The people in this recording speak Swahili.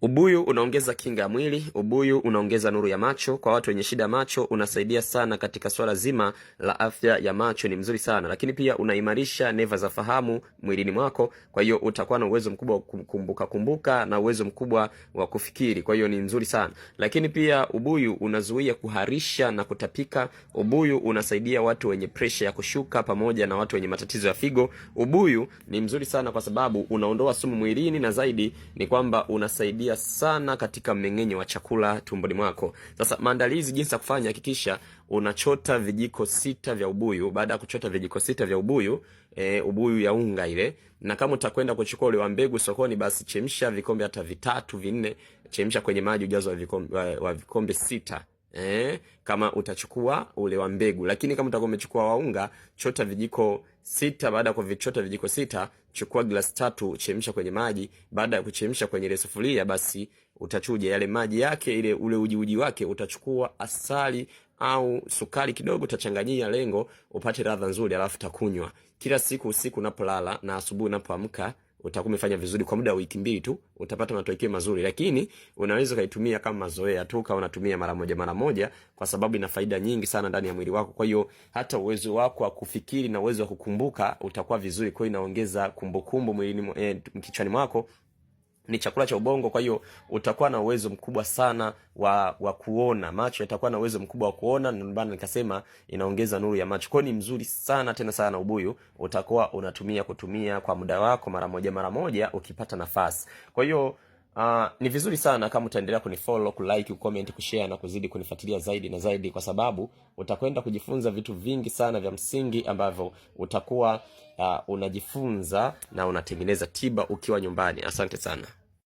Ubuyu unaongeza kinga ya mwili, ubuyu unaongeza nuru ya macho. Kwa watu wenye shida ya macho unasaidia sana katika swala zima la afya ya macho, ni mzuri sana. Lakini pia unaimarisha neva za fahamu mwilini mwako, kwa hiyo utakuwa na uwezo mkubwa wa kumbuka na uwezo mkubwa wa kufikiri, kwa hiyo ni mzuri sana. Lakini pia ubuyu unazuia kuharisha na kutapika. Ubuyu unasaidia watu wenye pressure ya kushuka pamoja na watu wenye matatizo ya figo. Ubuyu ni mzuri sana kwa sababu unaondoa sumu mwilini, na zaidi ni kwamba unasaidia sana katika mmeng'enyo wa chakula tumboni mwako. Sasa maandalizi, jinsi ya kufanya: hakikisha unachota vijiko 6 vya ubuyu. Baada ya kuchota vijiko 6 vya ubuyu, ubuyu ya unga ile, na kama utakwenda kuchukua ule wa mbegu sokoni, basi chemsha vikombe hata 3 4, chemsha kwenye maji ujazo wa vikombe 6. Kama utachukua ule wa mbegu. Lakini kama utakuwa umechukua wa unga, chota vijiko 6. Baada ya kuvichota vijiko 6, chukua glasi 3, chemsha kwenye maji. Baada ya kuchemsha kwenye ile sufuria, basi utachuja yale maji yake, ile ule uji wake. Utachukua asali au sukari kidogo, utachanganyia, lengo upate ladha nzuri, alafu utakunywa kila siku usiku unapolala na asubuhi unapoamka. Utakuwa umefanya vizuri kwa muda wa wiki 2 tu, utapata matokeo mazuri. Lakini unaweza kaitumia kama mazoea tu, kama unatumia mara moja, kwa sababu ina faida nyingi sana ndani ya mwili wako. Kwa hiyo hata uwezo wako wa kufikiri na uwezo wa kukumbuka utakuwa vizuri. Kwa hiyo inaongeza kumbukumbu mwilini, kichwani mwako. Ni chakula cha ubongo, kwa hiyo utakuwa na uwezo mkubwa sana wa kuona. Macho yatakuwa na uwezo mkubwa wa kuona, ndio maana nikasema inaongeza nuru ya macho. Kwa hiyo ni mzuri sana, tena sana ubuyu. Utakuwa kutumia kwa muda wako mara moja ukipata nafasi. Kwa hiyo ni vizuri sana kama utaendelea kunifollow, kulike, kucomment, kushare na kuzidi kunifuatilia zaidi na zaidi, kwa sababu utakwenda kujifunza vitu vingi sana vya msingi ambavyo utakuwa unajifunza na unatengeneza tiba ukiwa nyumbani. Asante sana.